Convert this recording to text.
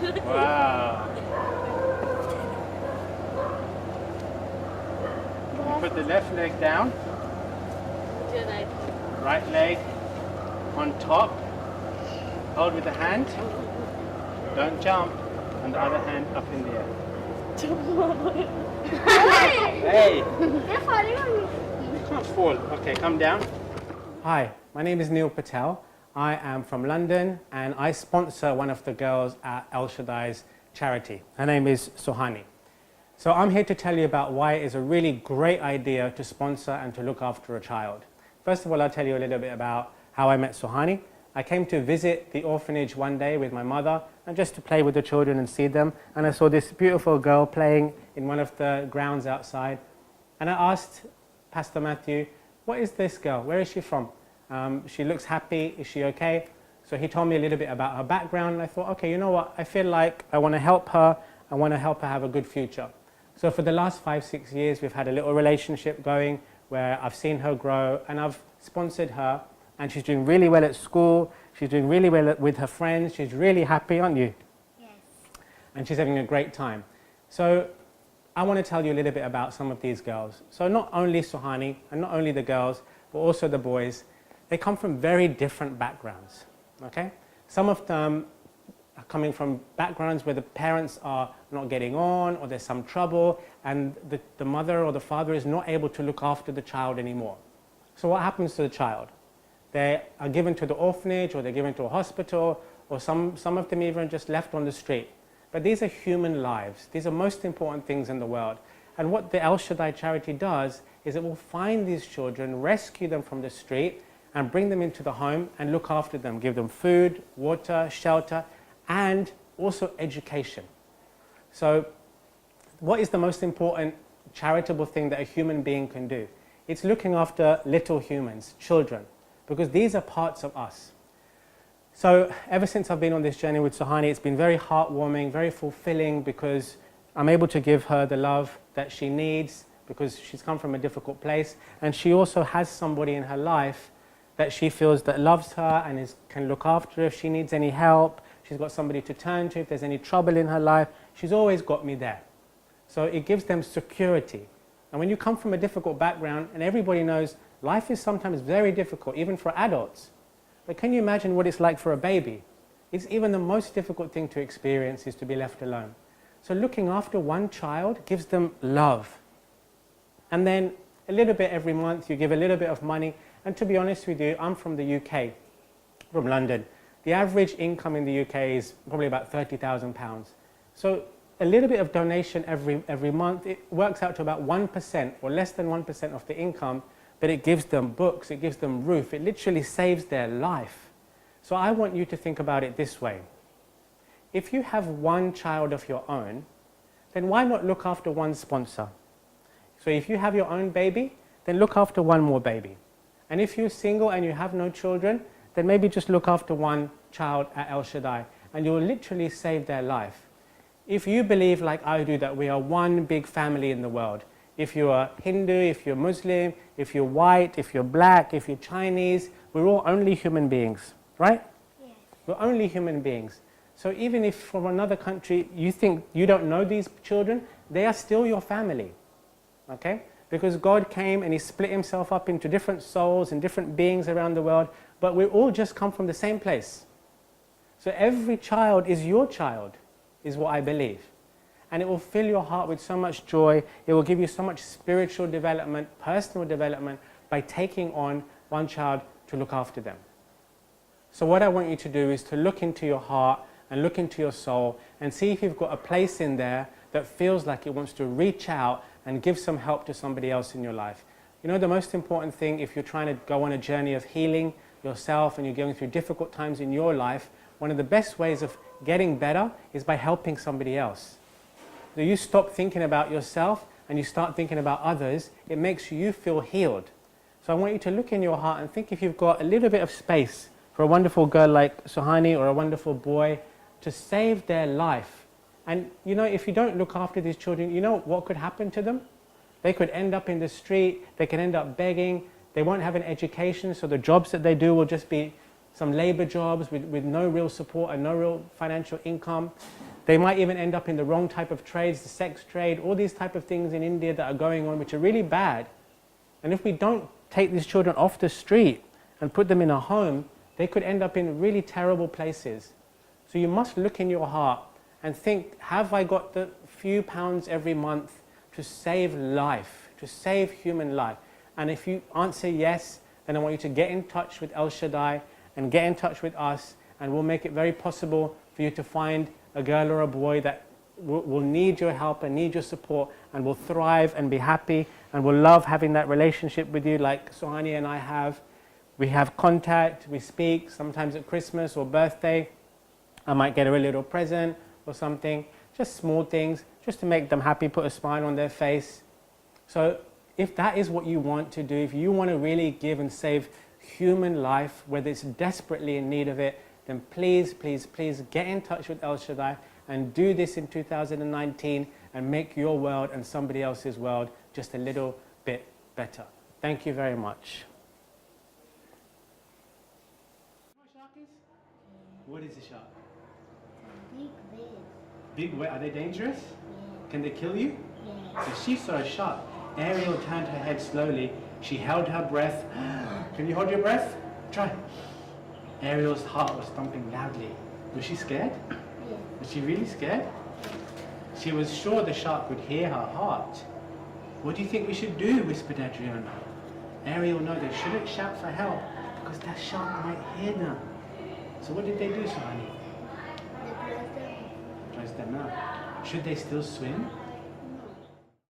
Wow. Put the left leg down. Right leg on top. Hold with the hand. Don't jump. And the other hand up in the air. Hey! You can't fall. Okay, come down. Hi, my name is Neil Patel. I am from London and I sponsor one of the girls at Shaddai's Charity. Her name is Suhani. So I'm here to tell you about why it is a really great idea to sponsor and to look after a child. First of all, I'll tell you a little bit about how I met Suhani. I came to visit the orphanage one day with my mother and just to play with the children and see them. And I saw this beautiful girl playing in one of the grounds outside. And I asked Pastor Matthew, what is this girl? Where is she from? She looks happy. Is she okay? So he told me a little bit about her background. And I thought, okay, you know what? I feel like I want to help her. I want to help her have a good future. So for the last 5-6 years, we've had a little relationship going where I've seen her grow and I've sponsored her. And she's doing really well at school. She's doing really well with her friends. She's really happy, aren't you? Yes. And she's having a great time. So I want to tell you a little bit about some of these girls. So not only Suhani and not only the girls, but also the boys, they come from very different backgrounds. Okay? Some of them are coming from backgrounds where the parents are not getting on or there's some trouble and the mother or the father is not able to look after the child anymore. So what happens to the child? They are given to the orphanage or they're given to a hospital or some of them even just left on the street. But these are human lives. These are most important things in the world. And what the Shaddai Charity does is it will find these children, rescue them from the street and bring them into the home and look after them, give them food, water, shelter, and also education. So what is the most important charitable thing that a human being can do? It's looking after little humans, children, because these are parts of us. So ever since I've been on this journey with Suhani, it's been very heartwarming, very fulfilling because I'm able to give her the love that she needs because she's come from a difficult place and she also has somebody in her life that she feels that loves her and can look after her if she needs any help. She's got somebody to turn to if there's any trouble in her life. She's always got me there. So it gives them security. And when you come from a difficult background, and everybody knows life is sometimes very difficult, even for adults. But can you imagine what it's like for a baby? It's even the most difficult thing to experience is to be left alone. So looking after one child gives them love. And then a little bit every month, you give a little bit of money. And to be honest with you, I'm from the UK, from London. The average income in the UK is probably about £30,000. So a little bit of donation every month, it works out to about 1% or less than 1% of the income, but it gives them books, it gives them roof, it literally saves their life. So I want you to think about it this way. If you have one child of your own, then why not look after one sponsor? So if you have your own baby, then look after one more baby. And if you're single and you have no children, then maybe just look after one child at Shaddai and you'll literally save their life. If you believe like I do that we are one big family in the world, if you're Hindu, if you're Muslim, if you're white, if you're black, if you're Chinese, we're all only human beings, right? Yes. We're only human beings. So even if from another country you think you don't know these children, they are still your family, okay? Because God came and He split Himself up into different souls and different beings around the world, but we all just come from the same place. So every child is your child, is what I believe. And it will fill your heart with so much joy. It will give you so much spiritual development, personal development, by taking on one child to look after them. So what I want you to do is to look into your heart and look into your soul and see if you've got a place in there that feels like it wants to reach out and give some help to somebody else in your life. You know, the most important thing if you're trying to go on a journey of healing yourself and you're going through difficult times in your life, one of the best ways of getting better is by helping somebody else. So you stop thinking about yourself and you start thinking about others, it makes you feel healed. So I want you to look in your heart and think if you've got a little bit of space for a wonderful girl like Suhani or a wonderful boy to save their life. And you know, if you don't look after these children, you know what could happen to them? They could end up in the street, they could end up begging, they won't have an education, so the jobs that they do will just be some labor jobs with no real support and no real financial income. They might even end up in the wrong type of trades, the sex trade, all these type of things in India that are going on, which are really bad. And if we don't take these children off the street and put them in a home, they could end up in really terrible places. So you must look in your heart and think, have I got the few pounds every month to save life, to save human life? And if you answer yes, then I want you to get in touch with El Shaddai and get in touch with us, and we'll make it very possible for you to find a girl or a boy that will need your help and need your support and will thrive and be happy and will love having that relationship with you like Suhani and I have. We have contact, we speak, sometimes at Christmas or birthday. I might get her a little present or something, just small things, just to make them happy, put a smile on their face. So if that is what you want to do, if you want to really give and save human life, whether it's desperately in need of it, then please, please, please get in touch with El Shaddai and do this in 2019 and make your world and somebody else's world just a little bit better. Thank you very much. What is a shark? Big wave. Big whale. Are they dangerous? Yeah. Can they kill you? Yeah. So she saw a shark. Ariel turned her head slowly. She held her breath. Can you hold your breath? Try. Ariel's heart was thumping loudly. Was she scared? Yeah. Was she really scared? She was sure the shark would hear her heart. What do you think we should do? Whispered Adriana. Ariel knew they shouldn't shout for help because that shark might hear them. So what did they do, Suhani? They closed them. Close them out. Should they still swim?